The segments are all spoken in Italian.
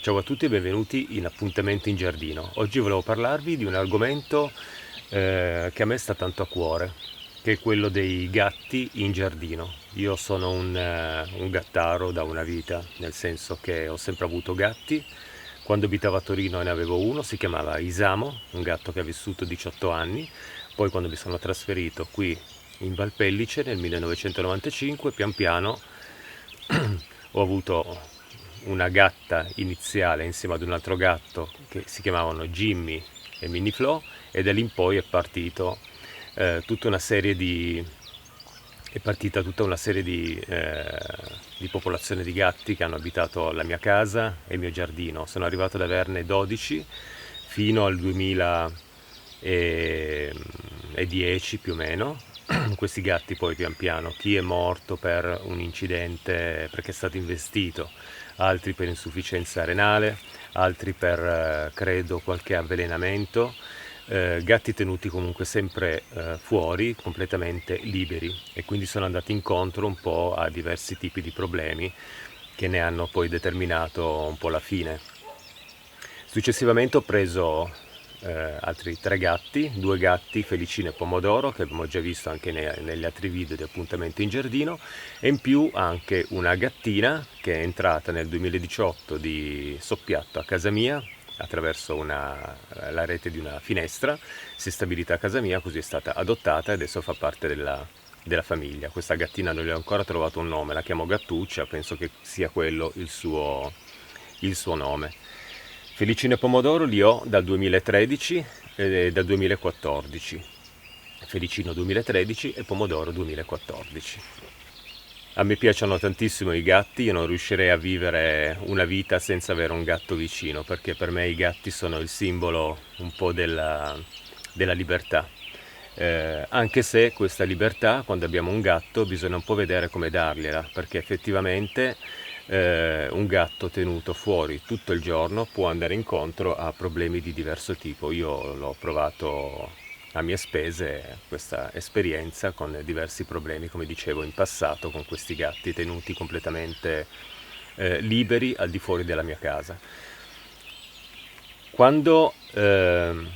Ciao a tutti e benvenuti in Appuntamento in Giardino. Oggi volevo parlarvi di un argomento che a me sta tanto a cuore, che è quello dei gatti in giardino. Io sono un gattaro da una vita, nel senso che ho sempre avuto gatti. Quando abitavo a Torino ne avevo uno, si chiamava Isamo, un gatto che ha vissuto 18 anni. Poi quando mi sono trasferito qui in Valpellice nel 1995, pian piano ho avuto una gatta iniziale insieme ad un altro gatto che si chiamavano Jimmy e Minnie Flo, e da lì in poi tutta una serie di è partita tutta una serie di popolazione di gatti che hanno abitato la mia casa e il mio giardino. Sono arrivato ad averne 12 fino al 2010 più o meno. Questi gatti poi pian piano, chi è morto per un incidente perché è stato investito, altri per insufficienza renale, altri per credo qualche avvelenamento. Gatti tenuti comunque sempre fuori, completamente liberi, e quindi sono andati incontro un po' a diversi tipi di problemi che ne hanno poi determinato un po' la fine. Successivamente ho preso altri tre gatti, due gatti, Felicino e Pomodoro, che abbiamo già visto anche negli altri video di Appuntamento in Giardino, e in più anche una gattina che è entrata nel 2018 di soppiatto a casa mia attraverso la rete di una finestra, si è stabilita a casa mia, così è stata adottata e adesso fa parte della famiglia. Questa gattina non gli ho ancora trovato un nome, la chiamo Gattuccia, penso che sia quello il suo nome. Felicino e Pomodoro li ho dal 2013 e dal 2014. Felicino 2013 e Pomodoro 2014. A me piacciono tantissimo i gatti, io non riuscirei a vivere una vita senza avere un gatto vicino, perché per me i gatti sono il simbolo un po' della libertà. Anche se questa libertà, quando abbiamo un gatto, bisogna un po' vedere come dargliela, perché effettivamente un gatto tenuto fuori tutto il giorno può andare incontro a problemi di diverso tipo. Io l'ho provato a mie spese questa esperienza con diversi problemi, come dicevo, in passato con questi gatti tenuti completamente liberi al di fuori della mia casa. Quando, ehm,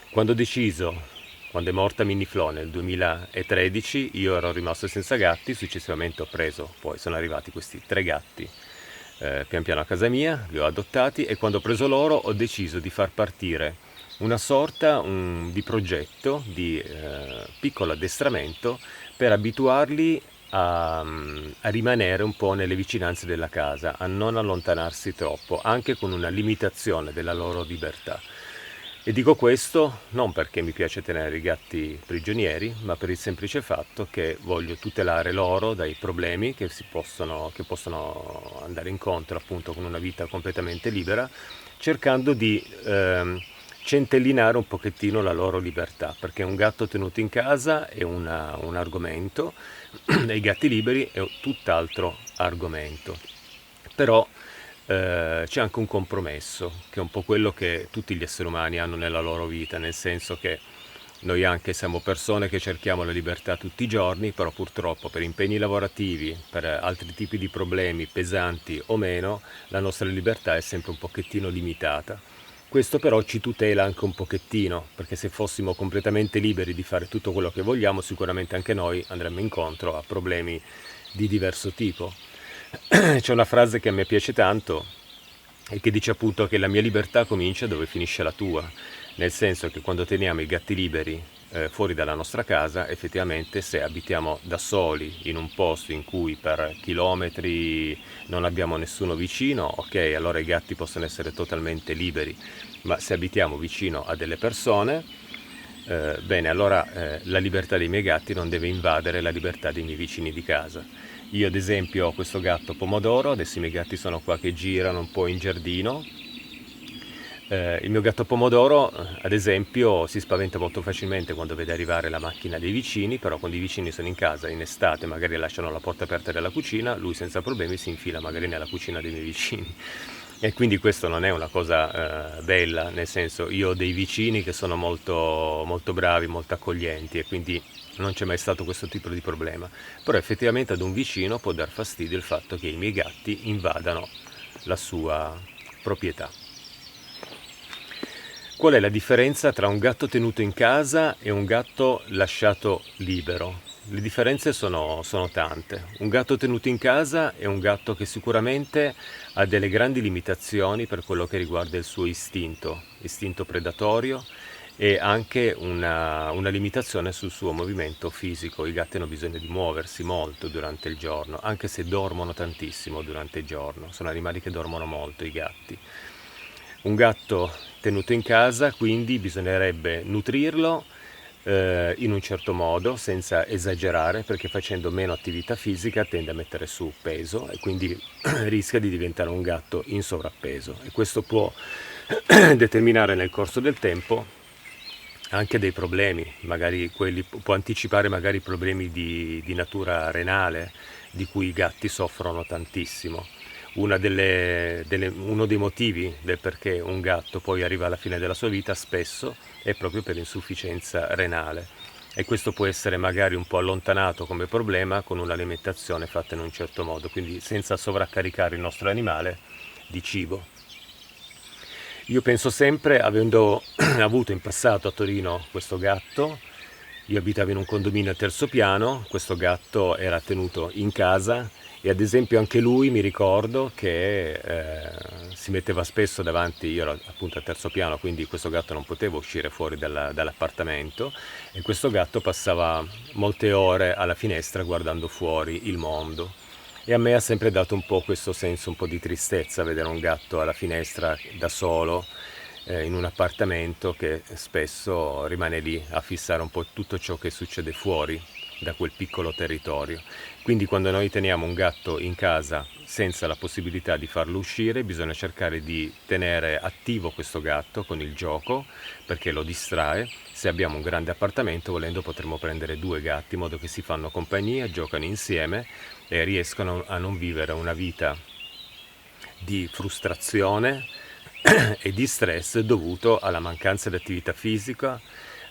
quando ho deciso, quando è morta Minnie Flo nel 2013, io ero rimasto senza gatti, successivamente poi sono arrivati questi tre gatti pian piano a casa mia, li ho adottati, e quando ho preso loro ho deciso di far partire una sorta di progetto, di piccolo addestramento per abituarli a rimanere un po' nelle vicinanze della casa, a non allontanarsi troppo, anche con una limitazione della loro libertà. E dico questo non perché mi piace tenere i gatti prigionieri, ma per il semplice fatto che voglio tutelare loro dai problemi che possono andare incontro appunto con una vita completamente libera, cercando di centellinare un pochettino la loro libertà, perché un gatto tenuto in casa è un argomento, e i gatti liberi è tutt'altro argomento. Però c'è anche un compromesso, che è un po' quello che tutti gli esseri umani hanno nella loro vita, nel senso che noi anche siamo persone che cerchiamo la libertà tutti i giorni, però purtroppo per impegni lavorativi, per altri tipi di problemi pesanti o meno, la nostra libertà è sempre un pochettino limitata. Questo però ci tutela anche un pochettino, perché se fossimo completamente liberi di fare tutto quello che vogliamo, sicuramente anche noi andremmo incontro a problemi di diverso tipo. C'è una frase che a me piace tanto e che dice appunto che la mia libertà comincia dove finisce la tua, nel senso che quando teniamo i gatti liberi fuori dalla nostra casa, effettivamente se abitiamo da soli in un posto in cui per chilometri non abbiamo nessuno vicino, ok, allora i gatti possono essere totalmente liberi, ma se abitiamo vicino a delle persone, bene, allora la libertà dei miei gatti non deve invadere la libertà dei miei vicini di casa. Io ad esempio ho questo gatto Pomodoro, adesso i miei gatti sono qua che girano un po' in giardino. Il mio gatto Pomodoro, ad esempio, si spaventa molto facilmente quando vede arrivare la macchina dei vicini, però quando i vicini sono in casa in estate, magari lasciano la porta aperta della cucina, lui senza problemi si infila magari nella cucina dei miei vicini. E quindi questo non è una cosa bella, nel senso, io ho dei vicini che sono molto, molto bravi, molto accoglienti, e quindi non c'è mai stato questo tipo di problema. Però effettivamente ad un vicino può dar fastidio il fatto che i miei gatti invadano la sua proprietà. Qual è la differenza tra un gatto tenuto in casa e un gatto lasciato libero? Le differenze sono tante. Un gatto tenuto in casa è un gatto che sicuramente ha delle grandi limitazioni per quello che riguarda il suo istinto predatorio, e anche una limitazione sul suo movimento fisico. I gatti hanno bisogno di muoversi molto durante il giorno, anche se dormono tantissimo durante il giorno. Sono animali che dormono molto, i gatti. Un gatto tenuto in casa, quindi bisognerebbe nutrirlo in un certo modo, senza esagerare, perché facendo meno attività fisica tende a mettere su peso e quindi rischia di diventare un gatto in sovrappeso, e questo può determinare nel corso del tempo anche dei problemi, magari può anticipare magari problemi di natura renale, di cui i gatti soffrono tantissimo. Uno dei motivi del perché un gatto poi arriva alla fine della sua vita spesso è proprio per insufficienza renale, e questo può essere magari un po' allontanato come problema con un'alimentazione fatta in un certo modo, quindi senza sovraccaricare il nostro animale di cibo. Io penso sempre, avendo avuto in passato a Torino questo gatto, io abitavo in un condominio al terzo piano, questo gatto era tenuto in casa, e ad esempio anche lui mi ricordo che si metteva spesso davanti. Io ero appunto al terzo piano, quindi questo gatto non poteva uscire fuori dall'appartamento, e questo gatto passava molte ore alla finestra guardando fuori il mondo. E a me ha sempre dato un po' questo senso, un po' di tristezza, vedere un gatto alla finestra da solo, in un appartamento, che spesso rimane lì a fissare un po' tutto ciò che succede fuori da quel piccolo territorio. Quindi quando noi teniamo un gatto in casa senza la possibilità di farlo uscire, bisogna cercare di tenere attivo questo gatto con il gioco, perché lo distrae. Se abbiamo un grande appartamento, volendo potremmo prendere 2 gatti in modo che si fanno compagnia, giocano insieme e riescono a non vivere una vita di frustrazione e di stress dovuto alla mancanza di attività fisica,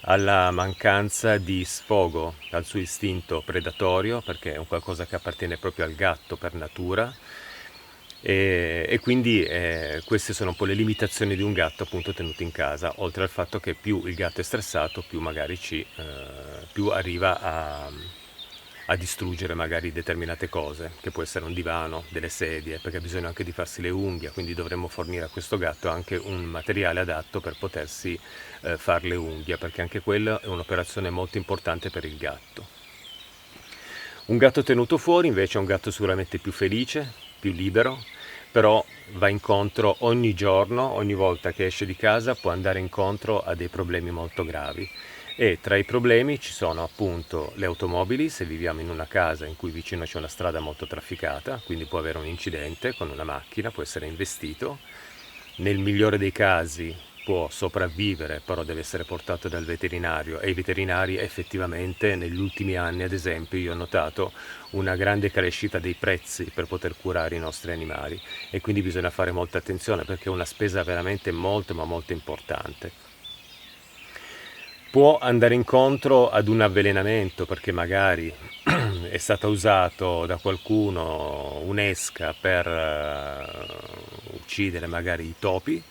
alla mancanza di sfogo al suo istinto predatorio, perché è un qualcosa che appartiene proprio al gatto per natura, e quindi queste sono un po' le limitazioni di un gatto appunto tenuto in casa, oltre al fatto che più il gatto è stressato, più magari più arriva a distruggere magari determinate cose, che può essere un divano, delle sedie, perché ha bisogno anche di farsi le unghie, quindi dovremmo fornire a questo gatto anche un materiale adatto per potersi fare le unghie, perché anche quella è un'operazione molto importante per il gatto. Un gatto tenuto fuori invece è un gatto sicuramente più felice, più libero, però va incontro ogni giorno, ogni volta che esce di casa può andare incontro a dei problemi molto gravi. E tra i problemi ci sono appunto le automobili, se viviamo in una casa in cui vicino c'è una strada molto trafficata, quindi può avere un incidente con una macchina, può essere investito. Nel migliore dei casi può sopravvivere, però deve essere portato dal veterinario, e i veterinari effettivamente negli ultimi anni, ad esempio, io ho notato una grande crescita dei prezzi per poter curare i nostri animali, e quindi bisogna fare molta attenzione perché è una spesa veramente molto ma molto importante. Può andare incontro ad un avvelenamento perché magari è stata usato da qualcuno un'esca per uccidere magari i topi.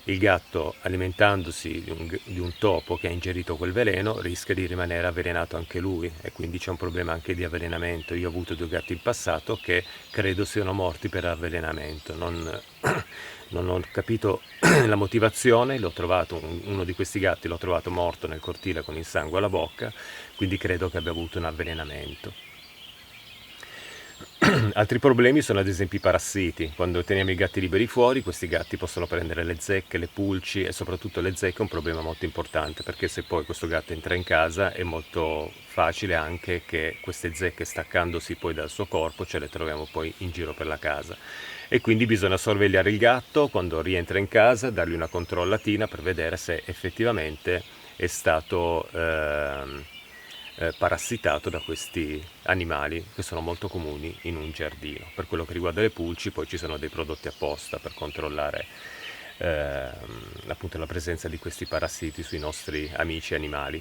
Il gatto, alimentandosi di un topo che ha ingerito quel veleno, rischia di rimanere avvelenato anche lui, e quindi c'è un problema anche di avvelenamento. Io ho avuto 2 gatti in passato che credo siano morti per avvelenamento. Non ho capito la motivazione, l'ho trovato, uno di questi gatti l'ho trovato morto nel cortile con il sangue alla bocca, quindi credo che abbia avuto un avvelenamento. Altri problemi sono ad esempio i parassiti. Quando teniamo i gatti liberi fuori, questi gatti possono prendere le zecche, le pulci, e soprattutto le zecche è un problema molto importante, perché se poi questo gatto entra in casa è molto facile anche che queste zecche, staccandosi poi dal suo corpo, ce le troviamo poi in giro per la casa. E quindi bisogna sorvegliare il gatto quando rientra in casa, dargli una controllatina per vedere se effettivamente è stato parassitato da questi animali che sono molto comuni in un giardino. Per quello che riguarda le pulci, poi ci sono dei prodotti apposta per controllare appunto la presenza di questi parassiti sui nostri amici animali.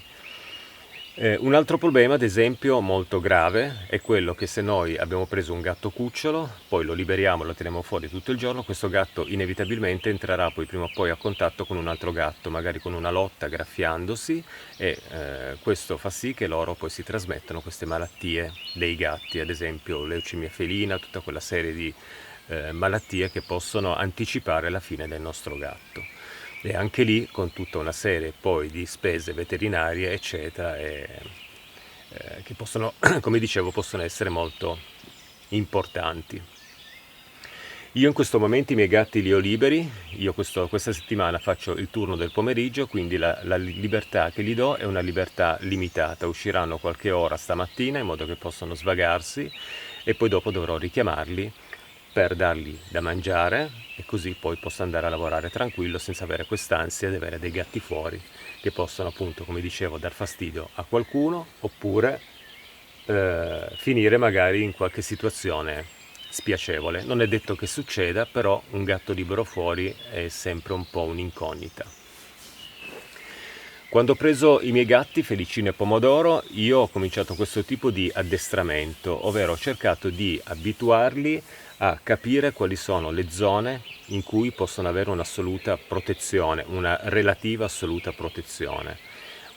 Un altro problema, ad esempio, molto grave, è quello che se noi abbiamo preso un gatto cucciolo, poi lo liberiamo, lo teniamo fuori tutto il giorno, questo gatto inevitabilmente entrerà poi prima o poi a contatto con un altro gatto, magari con una lotta, graffiandosi, e questo fa sì che loro poi si trasmettano queste malattie dei gatti, ad esempio leucemia felina, tutta quella serie di malattie che possono anticipare la fine del nostro gatto. E anche lì con tutta una serie poi di spese veterinarie, eccetera, che possono, come dicevo, possono essere molto importanti. Io in questo momento i miei gatti li ho liberi, io questa settimana faccio il turno del pomeriggio, quindi la libertà che gli do è una libertà limitata, usciranno qualche ora stamattina in modo che possano svagarsi e poi dopo dovrò richiamarli per dargli da mangiare e così poi posso andare a lavorare tranquillo senza avere quest'ansia di avere dei gatti fuori che possono appunto, come dicevo, dar fastidio a qualcuno oppure finire magari in qualche situazione spiacevole. Non è detto che succeda, però un gatto libero fuori è sempre un po' un'incognita. Quando ho preso i miei gatti, Felicino e Pomodoro, io ho cominciato questo tipo di addestramento, ovvero ho cercato di abituarli a capire quali sono le zone in cui possono avere un'assoluta protezione, una relativa assoluta protezione,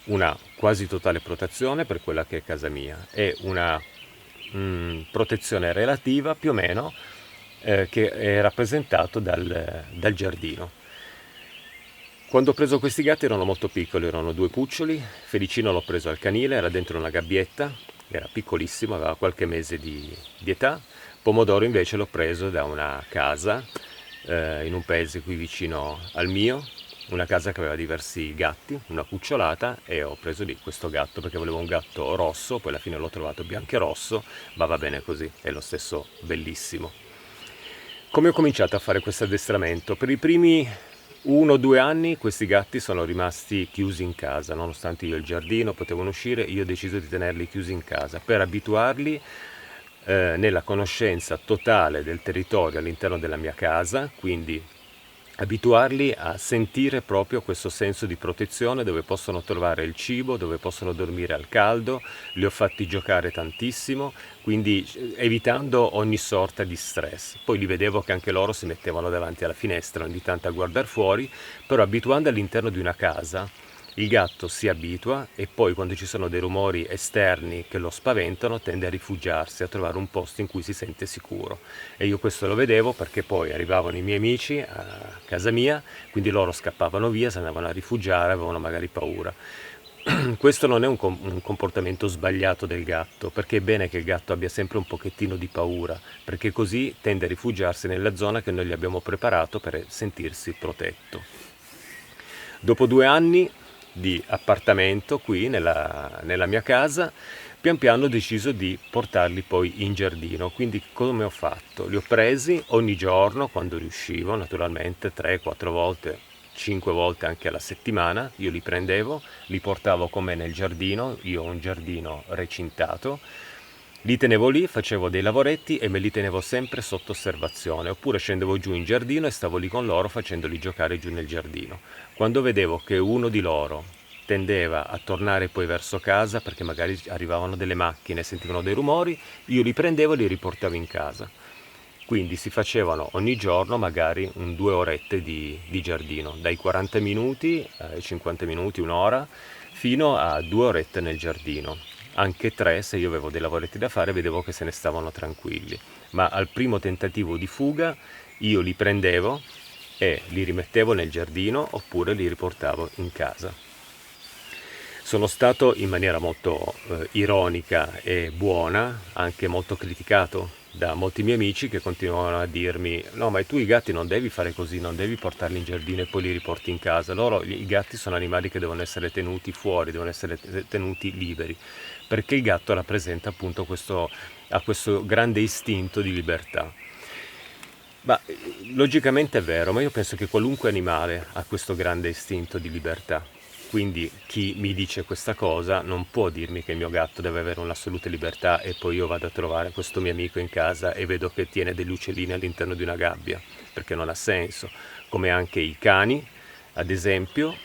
una quasi totale protezione per quella che è casa mia e una protezione relativa più o meno che è rappresentato dal giardino. Quando ho preso questi gatti erano molto piccoli, erano due cuccioli, Felicino l'ho preso al canile, era dentro una gabbietta, era piccolissimo, aveva qualche mese di età, Pomodoro invece l'ho preso da una casa in un paese qui vicino al mio, una casa che aveva diversi gatti, una cucciolata e ho preso lì questo gatto perché volevo un gatto rosso, poi alla fine l'ho trovato bianco e rosso, ma va bene così, è lo stesso bellissimo. Come ho cominciato a fare questo addestramento? Per i primi 1 o 2 anni questi gatti sono rimasti chiusi in casa, nonostante io il giardino potevano uscire, io ho deciso di tenerli chiusi in casa per abituarli nella conoscenza totale del territorio all'interno della mia casa, quindi abituarli a sentire proprio questo senso di protezione dove possono trovare il cibo, dove possono dormire al caldo, li ho fatti giocare tantissimo, quindi evitando ogni sorta di stress. Poi li vedevo che anche loro si mettevano davanti alla finestra ogni tanto a guardare fuori, però abituando all'interno di una casa il gatto si abitua e poi quando ci sono dei rumori esterni che lo spaventano tende a rifugiarsi, a trovare un posto in cui si sente sicuro. E io questo lo vedevo perché poi arrivavano i miei amici a casa mia, quindi loro scappavano via, si andavano a rifugiare, avevano magari paura. Questo non è un comportamento sbagliato del gatto, perché è bene che il gatto abbia sempre un pochettino di paura, perché così tende a rifugiarsi nella zona che noi gli abbiamo preparato per sentirsi protetto. Dopo 2 anni di appartamento qui nella mia casa, pian piano ho deciso di portarli poi in giardino. Quindi come ho fatto? Li ho presi ogni giorno quando riuscivo, naturalmente 3-4 volte, 5 volte anche alla settimana, io li prendevo, li portavo con me nel giardino, io ho un giardino recintato, li tenevo lì, facevo dei lavoretti e me li tenevo sempre sotto osservazione, oppure scendevo giù in giardino e stavo lì con loro facendoli giocare giù nel giardino. Quando vedevo che uno di loro tendeva a tornare poi verso casa perché magari arrivavano delle macchine, sentivano dei rumori, io li prendevo e li riportavo in casa. Quindi si facevano ogni giorno magari 2 orette di giardino, dai 40 minuti ai 50 minuti, un'ora, fino a 2 orette nel giardino. Anche tre, se io avevo dei lavoretti da fare, vedevo che se ne stavano tranquilli. Ma al primo tentativo di fuga io li prendevo e li rimettevo nel giardino oppure li riportavo in casa. Sono stato in maniera molto ironica e buona, anche molto criticato da molti miei amici che continuavano a dirmi no, ma tu i gatti non devi fare così, non devi portarli in giardino e poi li riporti in casa. I gatti sono animali che devono essere tenuti fuori, devono essere tenuti liberi, perché il gatto rappresenta appunto ha questo grande istinto di libertà. Ma logicamente è vero, ma io penso che qualunque animale ha questo grande istinto di libertà. Quindi chi mi dice questa cosa non può dirmi che il mio gatto deve avere un'assoluta libertà e poi io vado a trovare questo mio amico in casa e vedo che tiene degli uccellini all'interno di una gabbia, perché non ha senso. Come anche i cani, ad esempio,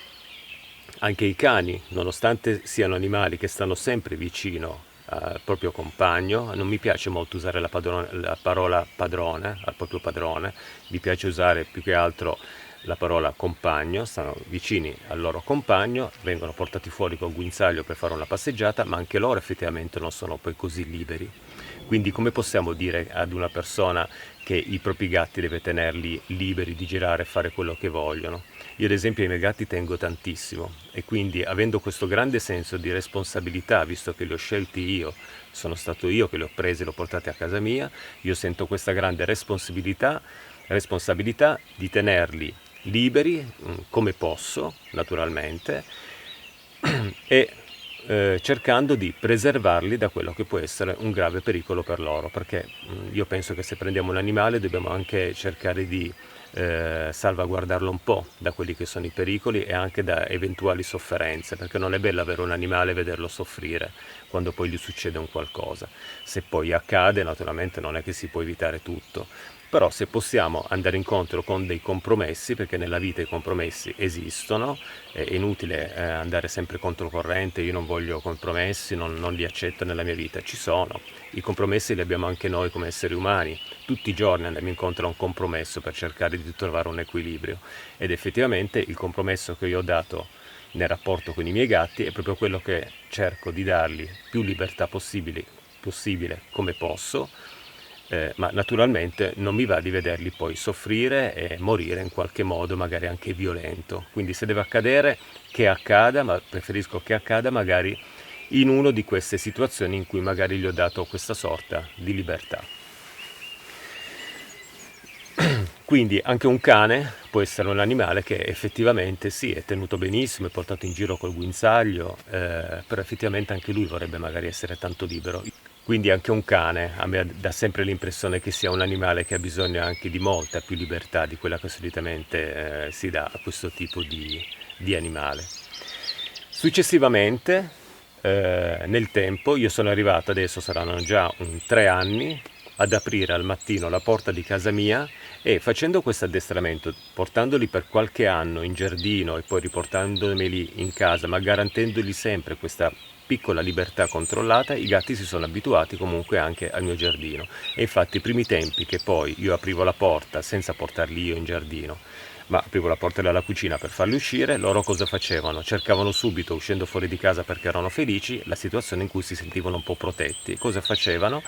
Anche i cani, nonostante siano animali che stanno sempre vicino al proprio compagno, non mi piace molto usare la parola padrone, al proprio padrone, mi piace usare più che altro la parola compagno, stanno vicini al loro compagno, vengono portati fuori col guinzaglio per fare una passeggiata, ma anche loro effettivamente non sono poi così liberi. Quindi come possiamo dire ad una persona che i propri gatti deve tenerli liberi di girare e fare quello che vogliono? Io ad esempio ai miei gatti tengo tantissimo e quindi avendo questo grande senso di responsabilità, visto che li ho scelti io, sono stato io che li ho presi e li ho portati a casa mia, io sento questa grande responsabilità di tenerli liberi come posso, naturalmente, e cercando di preservarli da quello che può essere un grave pericolo per loro, perché io penso che se prendiamo un animale dobbiamo anche cercare di salvaguardarlo un po' da quelli che sono i pericoli e anche da eventuali sofferenze, perché non è bello avere un animale e vederlo soffrire quando poi gli succede un qualcosa. Se poi accade, naturalmente non è che si può evitare tutto, però se possiamo andare incontro con dei compromessi, perché nella vita i compromessi esistono, è inutile andare sempre controcorrente, io non voglio compromessi, non li accetto nella mia vita, ci sono. I compromessi li abbiamo anche noi come esseri umani, tutti i giorni andiamo incontro a un compromesso per cercare di trovare un equilibrio ed effettivamente il compromesso che io ho dato nel rapporto con i miei gatti è proprio quello che cerco di dargli più libertà possibile come posso, ma naturalmente non mi va di vederli poi soffrire e morire in qualche modo, magari anche violento. Quindi se deve accadere, che accada, ma preferisco che accada magari in una di queste situazioni in cui magari gli ho dato questa sorta di libertà. Quindi anche un cane può essere un animale che effettivamente sì, è tenuto benissimo, è portato in giro col guinzaglio, però effettivamente anche lui vorrebbe magari essere tanto libero. Quindi anche un cane a me dà sempre l'impressione che sia un animale che ha bisogno anche di molta più libertà di quella che solitamente si dà a questo tipo di animale. Successivamente, nel tempo, io sono arrivato, adesso saranno già 3 anni, ad aprire al mattino la porta di casa mia e facendo questo addestramento, portandoli per qualche anno in giardino e poi riportandomeli in casa, ma garantendogli sempre questa piccola libertà controllata, i gatti si sono abituati comunque anche al mio giardino. E infatti i primi tempi che poi io aprivo la porta senza portarli io in giardino, ma aprivo la porta della cucina per farli uscire, loro cosa facevano? Cercavano subito, uscendo fuori di casa perché erano felici, la situazione in cui si sentivano un po' protetti. Cosa facevano?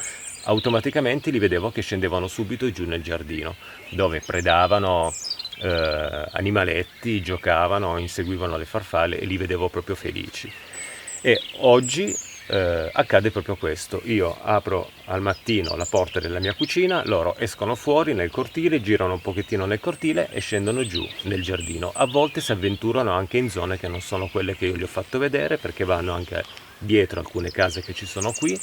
Automaticamente li vedevo che scendevano subito giù nel giardino, dove predavano animaletti, giocavano, inseguivano le farfalle e li vedevo proprio felici. E oggi accade proprio questo, io apro al mattino la porta della mia cucina, loro escono fuori nel cortile, girano un pochettino nel cortile e scendono giù nel giardino. A volte si avventurano anche in zone che non sono quelle che io gli ho fatto vedere, perché vanno anche dietro alcune case che ci sono qui,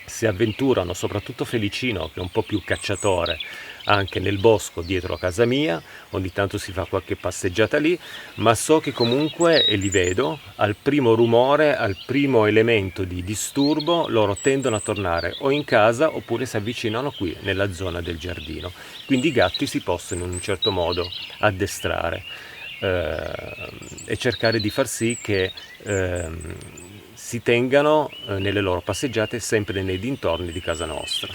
si avventurano soprattutto Felicino che è un po' più cacciatore anche nel bosco dietro a casa mia, ogni tanto si fa qualche passeggiata lì, ma so che comunque, e li vedo, al primo rumore, al primo elemento di disturbo, loro tendono a tornare o in casa oppure si avvicinano qui nella zona del giardino. Quindi i gatti si possono in un certo modo addestrare e cercare di far sì che si tengano nelle loro passeggiate sempre nei dintorni di casa nostra.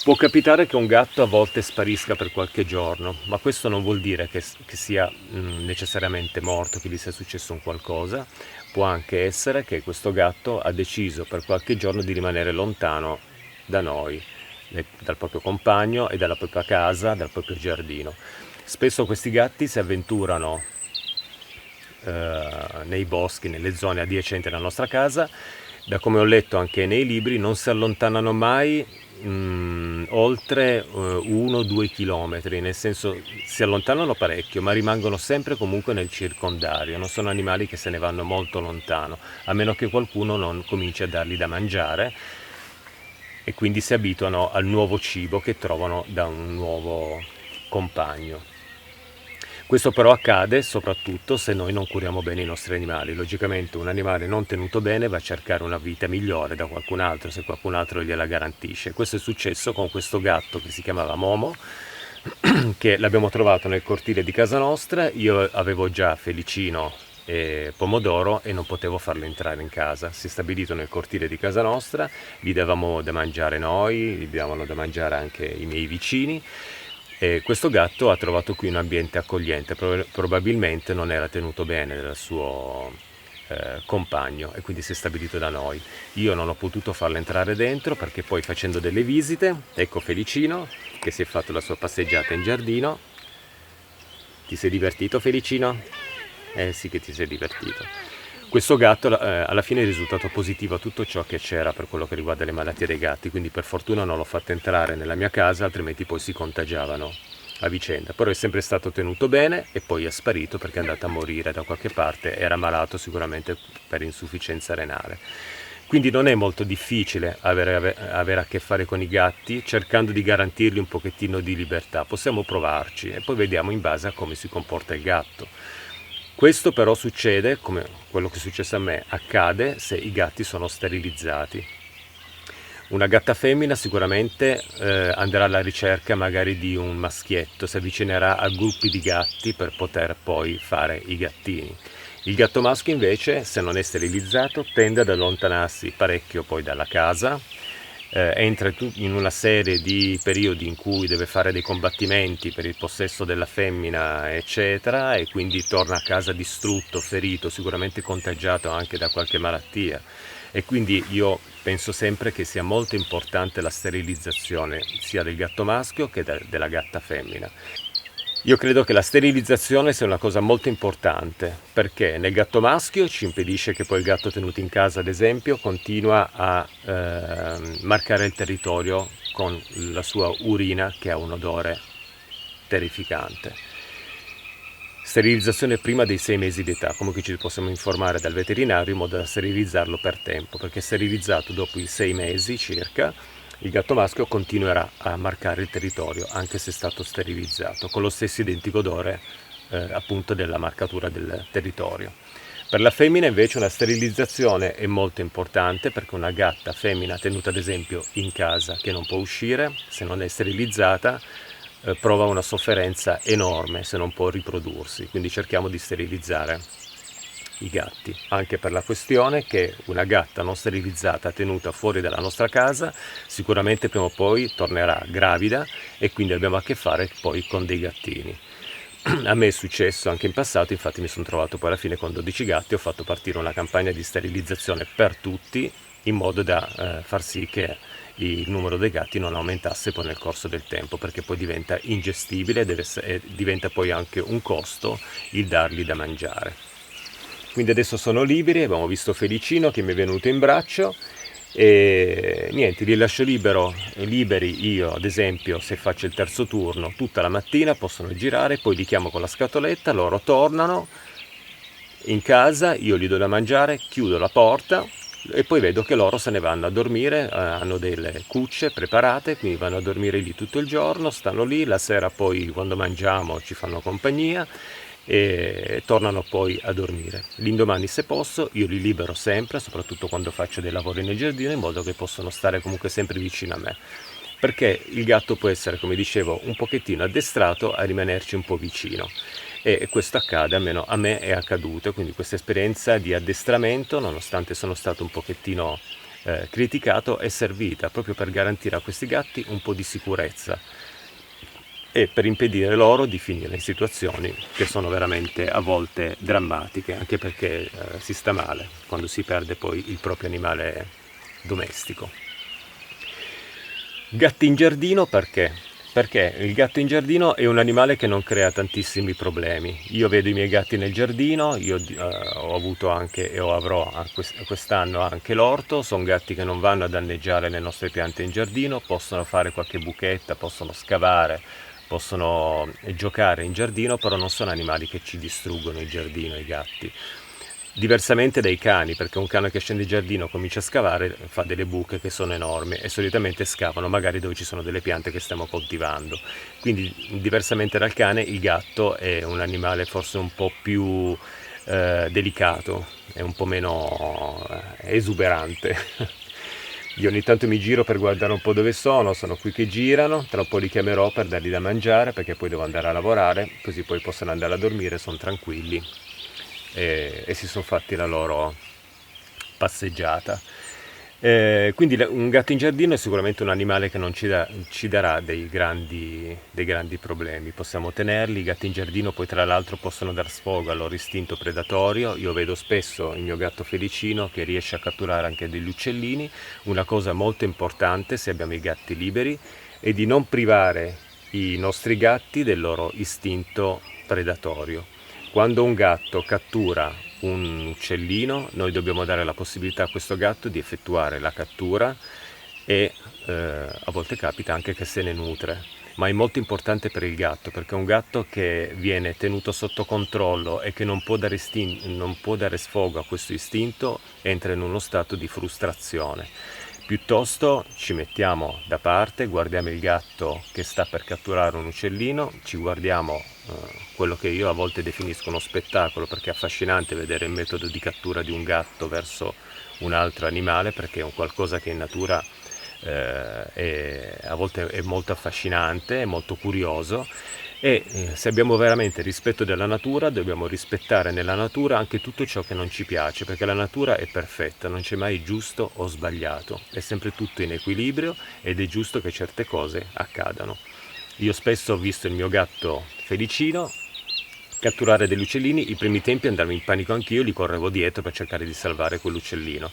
Può capitare che un gatto a volte sparisca per qualche giorno, ma questo non vuol dire che sia necessariamente morto, che gli sia successo un qualcosa. Può anche essere che questo gatto ha deciso per qualche giorno di rimanere lontano da noi, dal proprio compagno e dalla propria casa, dal proprio giardino. Spesso questi gatti si avventurano nei boschi, nelle zone adiacenti alla nostra casa. Da come ho letto anche nei libri, non si allontanano mai oltre 1-2 chilometri, nel senso si allontanano parecchio, ma rimangono sempre comunque nel circondario, non sono animali che se ne vanno molto lontano, a meno che qualcuno non cominci a dargli da mangiare e quindi si abituano al nuovo cibo che trovano da un nuovo compagno. Questo però accade soprattutto se noi non curiamo bene i nostri animali. Logicamente un animale non tenuto bene va a cercare una vita migliore da qualcun altro, se qualcun altro gliela garantisce. Questo è successo con questo gatto che si chiamava Momo, che l'abbiamo trovato nel cortile di casa nostra. Io avevo già Felicino e pomodoro e non potevo farlo entrare in casa. Si è stabilito nel cortile di casa nostra, gli davamo da mangiare noi, gli davano da mangiare anche i miei vicini e questo gatto ha trovato qui un ambiente accogliente, probabilmente non era tenuto bene dal suo compagno e quindi si è stabilito da noi. Io non ho potuto farlo entrare dentro perché poi facendo delle visite, ecco Felicino che si è fatto la sua passeggiata in giardino. Ti sei divertito Felicino? Sì che ti sei divertito. Questo gatto alla fine è risultato positivo a tutto ciò che c'era per quello che riguarda le malattie dei gatti, quindi per fortuna non l'ho fatto entrare nella mia casa, altrimenti poi si contagiavano a vicenda. Però è sempre stato tenuto bene e poi è sparito perché è andato a morire da qualche parte, era malato sicuramente per insufficienza renale. Quindi non è molto difficile avere a che fare con i gatti, cercando di garantirgli un pochettino di libertà. Possiamo provarci e poi vediamo in base a come si comporta il gatto. Questo però succede, come quello che è successo a me, accade se i gatti sono sterilizzati. Una gatta femmina sicuramente andrà alla ricerca magari di un maschietto, si avvicinerà a gruppi di gatti per poter poi fare i gattini. Il gatto maschio invece, se non è sterilizzato, tende ad allontanarsi parecchio poi dalla casa, entra in una serie di periodi in cui deve fare dei combattimenti per il possesso della femmina, eccetera, e quindi torna a casa distrutto, ferito, sicuramente contagiato anche da qualche malattia. E quindi io penso sempre che sia molto importante la sterilizzazione sia del gatto maschio che della gatta femmina. Io credo che la sterilizzazione sia una cosa molto importante perché nel gatto maschio ci impedisce che poi il gatto tenuto in casa, ad esempio, continua a marcare il territorio con la sua urina che ha un odore terrificante. Sterilizzazione prima dei 6 mesi di età, comunque ci possiamo informare dal veterinario in modo da sterilizzarlo per tempo, perché sterilizzato dopo i 6 mesi circa il gatto maschio continuerà a marcare il territorio anche se è stato sterilizzato, con lo stesso identico odore appunto della marcatura del territorio. Per la femmina invece una sterilizzazione è molto importante perché una gatta femmina tenuta ad esempio in casa che non può uscire, se non è sterilizzata, prova una sofferenza enorme se non può riprodursi, quindi cerchiamo di sterilizzare i gatti, anche per la questione che una gatta non sterilizzata tenuta fuori dalla nostra casa sicuramente prima o poi tornerà gravida e quindi abbiamo a che fare poi con dei gattini. A me è successo anche in passato, infatti mi sono trovato poi alla fine con 12 gatti, ho fatto partire una campagna di sterilizzazione per tutti in modo da far sì che il numero dei gatti non aumentasse poi nel corso del tempo, perché poi diventa ingestibile e diventa poi anche un costo il dargli da mangiare. Quindi adesso sono liberi, abbiamo visto Felicino che mi è venuto in braccio e niente, li lascio liberi io ad esempio se faccio il terzo turno tutta la mattina, possono girare, poi li chiamo con la scatoletta, loro tornano in casa, io gli do da mangiare, chiudo la porta e poi vedo che loro se ne vanno a dormire, hanno delle cucce preparate, quindi vanno a dormire lì tutto il giorno, stanno lì, la sera poi quando mangiamo ci fanno compagnia e tornano poi a dormire. L'indomani se posso io li libero sempre, soprattutto quando faccio dei lavori nel giardino, in modo che possono stare comunque sempre vicino a me. Perché il gatto può essere, come dicevo, un pochettino addestrato a rimanerci un po' vicino. E questo accade, almeno a me è accaduto, quindi questa esperienza di addestramento, nonostante sono stato un pochettino criticato, è servita proprio per garantire a questi gatti un po' di sicurezza e per impedire loro di finire in situazioni che sono veramente a volte drammatiche, anche perché si sta male quando si perde poi il proprio animale domestico. Gatti in giardino perché? Perché il gatto in giardino è un animale che non crea tantissimi problemi. Io vedo i miei gatti nel giardino, io ho avuto anche e avrò quest'anno anche l'orto, sono gatti che non vanno a danneggiare le nostre piante in giardino, possono fare qualche buchetta, possono scavare, possono giocare in giardino, però non sono animali che ci distruggono il giardino, i gatti. Diversamente dai cani, perché un cane che scende in giardino comincia a scavare, fa delle buche che sono enormi e solitamente scavano magari dove ci sono delle piante che stiamo coltivando. Quindi diversamente dal cane il gatto è un animale forse un po' più delicato, è un po' meno esuberante. Io ogni tanto mi giro per guardare un po' dove sono qui che girano, tra un po' li chiamerò per dargli da mangiare perché poi devo andare a lavorare, così poi possono andare a dormire, sono tranquilli e si sono fatti la loro passeggiata. Quindi un gatto in giardino è sicuramente un animale che non ci darà dei grandi problemi. Possiamo tenerli, i gatti in giardino poi tra l'altro possono dar sfogo al loro istinto predatorio. Io vedo spesso il mio gatto Felicino che riesce a catturare anche degli uccellini. Una cosa molto importante se abbiamo i gatti liberi è di non privare i nostri gatti del loro istinto predatorio. Quando un gatto cattura un uccellino, noi dobbiamo dare la possibilità a questo gatto di effettuare la cattura e a volte capita anche che se ne nutre. Ma è molto importante per il gatto perché un gatto che viene tenuto sotto controllo e che non può dare sfogo a questo istinto entra in uno stato di frustrazione. Piuttosto ci mettiamo da parte, guardiamo il gatto che sta per catturare un uccellino, ci guardiamo quello che io a volte definisco uno spettacolo perché è affascinante vedere il metodo di cattura di un gatto verso un altro animale perché è un qualcosa che in natura a volte è molto affascinante, è molto curioso e se abbiamo veramente rispetto della natura dobbiamo rispettare nella natura anche tutto ciò che non ci piace perché la natura è perfetta, non c'è mai giusto o sbagliato, è sempre tutto in equilibrio ed è giusto che certe cose accadano. Io spesso ho visto il mio gatto Felicino catturare degli uccellini, i primi tempi andavo in panico anch'io, li correvo dietro per cercare di salvare quell'uccellino.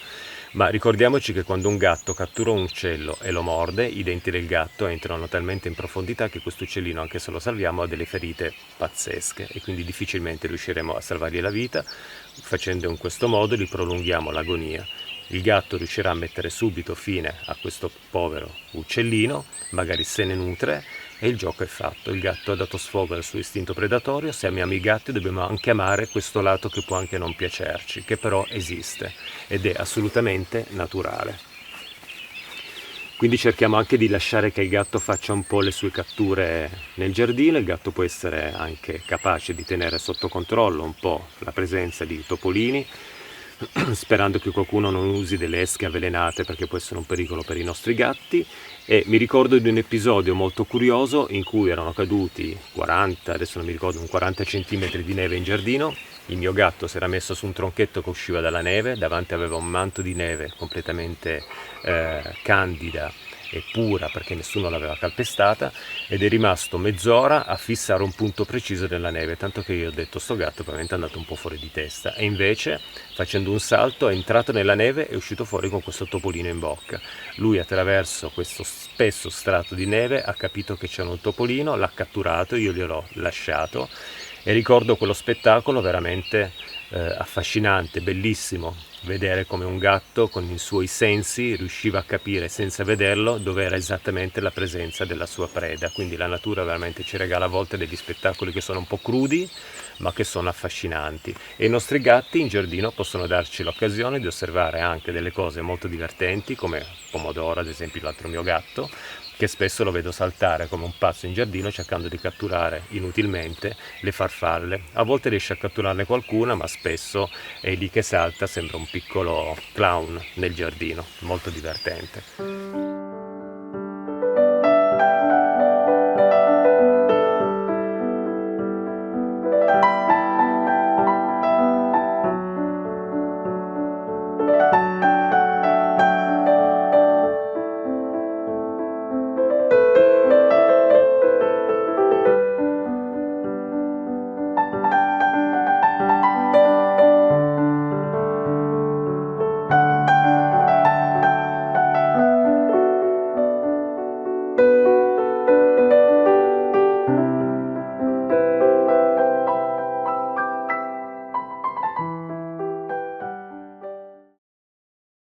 Ma ricordiamoci che quando un gatto cattura un uccello e lo morde, i denti del gatto entrano talmente in profondità che questo uccellino, anche se lo salviamo, ha delle ferite pazzesche e quindi difficilmente riusciremo a salvargli la vita. Facendo in questo modo gli prolunghiamo l'agonia. Il gatto riuscirà a mettere subito fine a questo povero uccellino, magari se ne nutre e il gioco è fatto. Il gatto ha dato sfogo al suo istinto predatorio. Se amiamo i gatti dobbiamo anche amare questo lato che può anche non piacerci, che però esiste ed è assolutamente naturale. Quindi cerchiamo anche di lasciare che il gatto faccia un po' le sue catture nel giardino. Il gatto può essere anche capace di tenere sotto controllo un po' la presenza di topolini, sperando che qualcuno non usi delle esche avvelenate perché può essere un pericolo per i nostri gatti. E mi ricordo di un episodio molto curioso in cui erano caduti 40, adesso non mi ricordo, un 40 cm di neve in giardino. Il mio gatto si era messo su un tronchetto che usciva dalla neve, davanti aveva un manto di neve completamente candida e pura perché nessuno l'aveva calpestata ed è rimasto mezz'ora a fissare un punto preciso della neve, tanto che io ho detto sto gatto probabilmente è andato un po' fuori di testa e invece facendo un salto è entrato nella neve e è uscito fuori con questo topolino in bocca. Lui attraverso questo spesso strato di neve ha capito che c'era un topolino, l'ha catturato, io gliel'ho lasciato e ricordo quello spettacolo veramente affascinante, bellissimo, vedere come un gatto con i suoi sensi riusciva a capire senza vederlo dove era esattamente la presenza della sua preda. Quindi la natura veramente ci regala a volte degli spettacoli che sono un po' crudi ma che sono affascinanti e i nostri gatti in giardino possono darci l'occasione di osservare anche delle cose molto divertenti come Pomodoro, ad esempio l'altro mio gatto, che spesso lo vedo saltare come un pazzo in giardino cercando di catturare inutilmente le farfalle. A volte riesce a catturarne qualcuna, ma spesso è lì che salta, sembra un piccolo clown nel giardino, molto divertente.